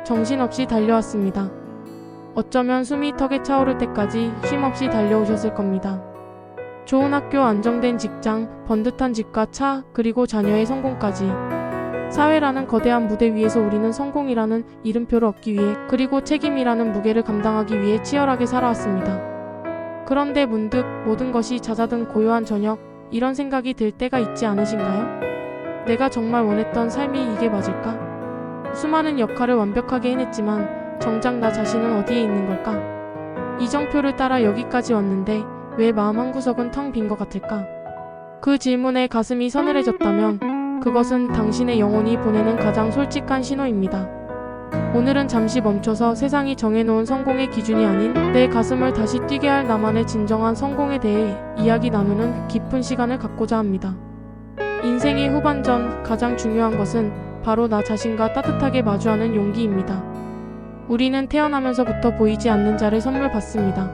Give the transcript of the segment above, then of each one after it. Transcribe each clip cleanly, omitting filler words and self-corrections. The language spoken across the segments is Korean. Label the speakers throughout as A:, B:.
A: 정신없이 달려왔습니다. 어쩌면 숨이 턱에 차오를 때까지 쉼없이 달려오셨을 겁니다. 좋은 학교, 안정된 직장, 번듯한 집과 차, 그리고 자녀의 성공까지. 사회라는 거대한 무대 위에서 우리는 성공이라는 이름표를 얻기 위해, 그리고 책임이라는 무게를 감당하기 위해 치열하게 살아왔습니다. 그런데 문득 모든 것이 잦아든 고요한 저녁, 이런 생각이 들 때가 있지 않으신가요? 내가 정말 원했던 삶이 이게 맞을까? 수많은 역할을 완벽하게 해냈지만 정작 나 자신은 어디에 있는 걸까? 이정표를 따라 여기까지 왔는데 왜 마음 한구석은 텅 빈 것 같을까? 그 질문에 가슴이 서늘해졌다면 그것은 당신의 영혼이 보내는 가장 솔직한 신호입니다. 오늘은 잠시 멈춰서 세상이 정해놓은 성공의 기준이 아닌 내 가슴을 다시 뛰게 할 나만의 진정한 성공에 대해 이야기 나누는 깊은 시간을 갖고자 합니다. 인생의 후반전 가장 중요한 것은 바로 나 자신과 따뜻하게 마주하는 용기입니다. 우리는 태어나면서부터 보이지 않는 자를 선물 받습니다.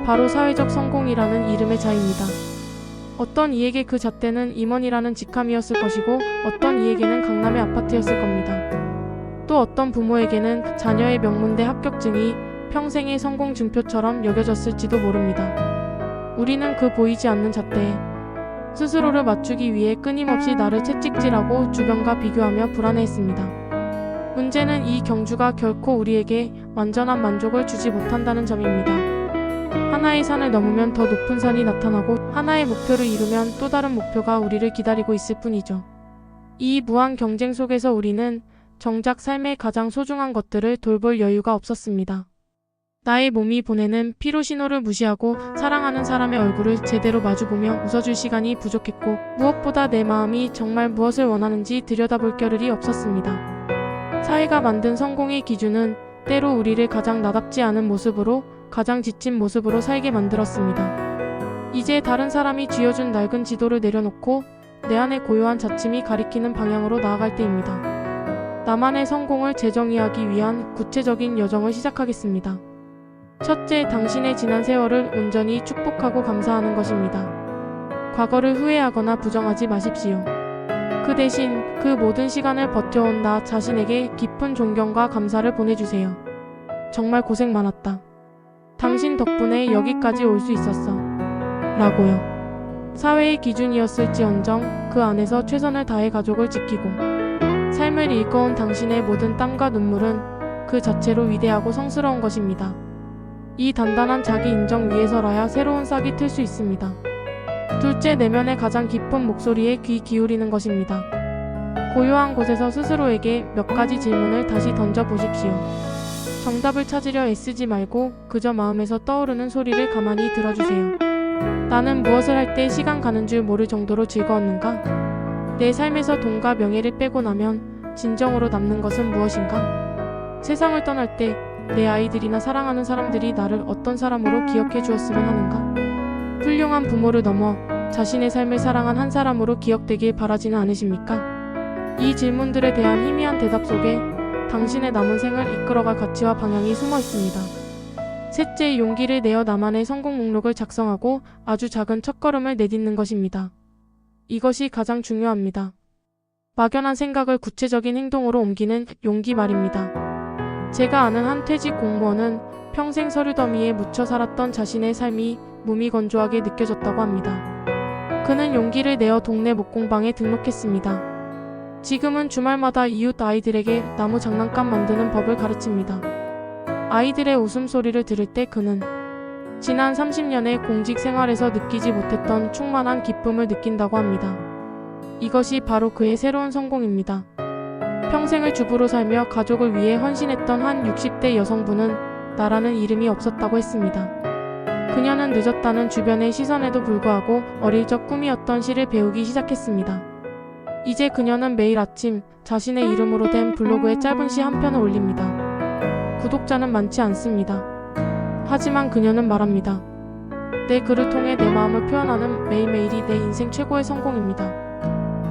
A: 바로 사회적 성공이라는 이름의 자입니다. 어떤 이에게 그 잣대는 임원이라는 직함이었을 것이고 어떤 이에게는 강남의 아파트였을 겁니다. 또 어떤 부모에게는 자녀의 명문대 합격증이 평생의 성공 증표처럼 여겨졌을지도 모릅니다. 우리는 그 보이지 않는 잣대에 스스로를 맞추기 위해 끊임없이 나를 채찍질하고 주변과 비교하며 불안해했습니다. 문제는 이 경주가 결코 우리에게 완전한 만족을 주지 못한다는 점입니다. 하나의 산을 넘으면 더 높은 산이 나타나고 하나의 목표를 이루면 또 다른 목표가 우리를 기다리고 있을 뿐이죠. 이 무한 경쟁 속에서 우리는 정작 삶의 가장 소중한 것들을 돌볼 여유가 없었습니다. 나의 몸이 보내는 피로 신호를 무시하고 사랑하는 사람의 얼굴을 제대로 마주보며 웃어줄 시간이 부족했고 무엇보다 내 마음이 정말 무엇을 원하는지 들여다볼 겨를이 없었습니다. 사회가 만든 성공의 기준은 때로 우리를 가장 나답지 않은 모습으로, 가장 지친 모습으로 살게 만들었습니다. 이제 다른 사람이 쥐어준 낡은 지도를 내려놓고 내 안의 고요한 자침이 가리키는 방향으로 나아갈 때입니다. 나만의 성공을 재정의하기 위한 구체적인 여정을 시작하겠습니다. 첫째, 당신의 지난 세월을 온전히 축복하고 감사하는 것입니다. 과거를 후회하거나 부정하지 마십시오. 그 대신 그 모든 시간을 버텨온 나 자신에게 깊은 존경과 감사를 보내주세요. 정말 고생 많았다. 당신 덕분에 여기까지 올 수 있었어. 라고요. 사회의 기준이었을지언정 그 안에서 최선을 다해 가족을 지키고 삶을 일궈온 당신의 모든 땀과 눈물은 그 자체로 위대하고 성스러운 것입니다. 이 단단한 자기 인정 위에서라야 새로운 싹이 틀 수 있습니다. 둘째, 내면의 가장 깊은 목소리에 귀 기울이는 것입니다. 고요한 곳에서 스스로에게 몇 가지 질문을 다시 던져보십시오. 정답을 찾으려 애쓰지 말고 그저 마음에서 떠오르는 소리를 가만히 들어주세요. 나는 무엇을 할 때 시간 가는 줄 모를 정도로 즐거웠는가? 내 삶에서 돈과 명예를 빼고 나면 진정으로 남는 것은 무엇인가? 세상을 떠날 때 내 아이들이나 사랑하는 사람들이 나를 어떤 사람으로 기억해 주었으면 하는가? 훌륭한 부모를 넘어 자신의 삶을 사랑한 한 사람으로 기억되길 바라지는 않으십니까? 이 질문들에 대한 희미한 대답 속에 당신의 남은 생을 이끌어갈 가치와 방향이 숨어 있습니다. 셋째, 용기를 내어 나만의 성공 목록을 작성하고 아주 작은 첫걸음을 내딛는 것입니다. 이것이 가장 중요합니다. 막연한 생각을 구체적인 행동으로 옮기는 용기 말입니다. 제가 아는 한 퇴직 공무원은 평생 서류 더미에 묻혀 살았던 자신의 삶이 무미건조하게 느껴졌다고 합니다. 그는 용기를 내어 동네 목공방에 등록했습니다. 지금은 주말마다 이웃 아이들에게 나무 장난감 만드는 법을 가르칩니다. 아이들의 웃음소리를 들을 때 그는 지난 30년의 공직 생활에서 느끼지 못했던 충만한 기쁨을 느낀다고 합니다. 이것이 바로 그의 새로운 성공입니다. 평생을 주부로 살며 가족을 위해 헌신했던 한 60대 여성분은 나라는 이름이 없었다고 했습니다. 그녀는 늦었다는 주변의 시선에도 불구하고 어릴 적 꿈이었던 시를 배우기 시작했습니다. 이제 그녀는 매일 아침 자신의 이름으로 된 블로그에 짧은 시 한 편을 올립니다. 구독자는 많지 않습니다. 하지만 그녀는 말합니다. 내 글을 통해 내 마음을 표현하는 매일매일이 내 인생 최고의 성공입니다.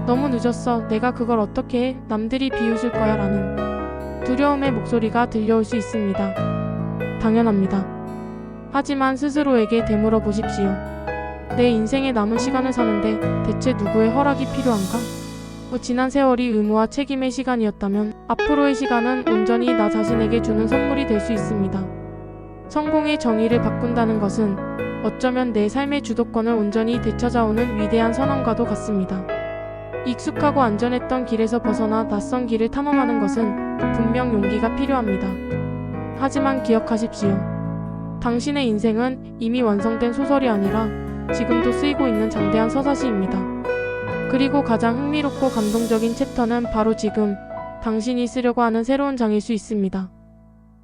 A: 너무 늦었어. 내가 그걸 어떻게 해? 남들이 비웃을 거야 라는 두려움의 목소리가 들려올 수 있습니다. 당연합니다. 하지만 스스로에게 되물어 보십시오. 내 인생의 남은 시간을 사는데 대체 누구의 허락이 필요한가? 지난 세월이 의무와 책임의 시간이었다면 앞으로의 시간은 온전히 나 자신에게 주는 선물이 될 수 있습니다. 성공의 정의를 바꾼다는 것은 어쩌면 내 삶의 주도권을 온전히 되찾아오는 위대한 선언과도 같습니다. 익숙하고 안전했던 길에서 벗어나 낯선 길을 탐험하는 것은 분명 용기가 필요합니다. 하지만 기억하십시오. 당신의 인생은 이미 완성된 소설이 아니라 지금도 쓰이고 있는 장대한 서사시입니다. 그리고 가장 흥미롭고 감동적인 챕터는 바로 지금 당신이 쓰려고 하는 새로운 장일 수 있습니다.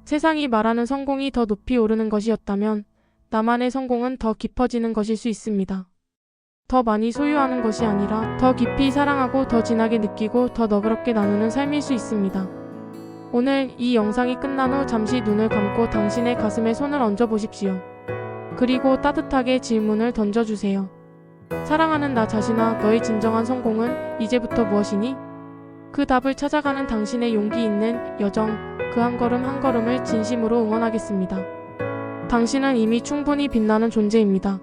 A: 세상이 말하는 성공이 더 높이 오르는 것이었다면 나만의 성공은 더 깊어지는 것일 수 있습니다. 더 많이 소유하는 것이 아니라 더 깊이 사랑하고 더 진하게 느끼고 더 너그럽게 나누는 삶일 수 있습니다. 오늘 이 영상이 끝난 후 잠시 눈을 감고 당신의 가슴에 손을 얹어 보십시오. 그리고 따뜻하게 질문을 던져주세요. 사랑하는 나 자신아, 너의 진정한 성공은 이제부터 무엇이니? 그 답을 찾아가는 당신의 용기 있는 여정, 그 한 걸음 한 걸음을 진심으로 응원하겠습니다. 당신은 이미 충분히 빛나는 존재입니다.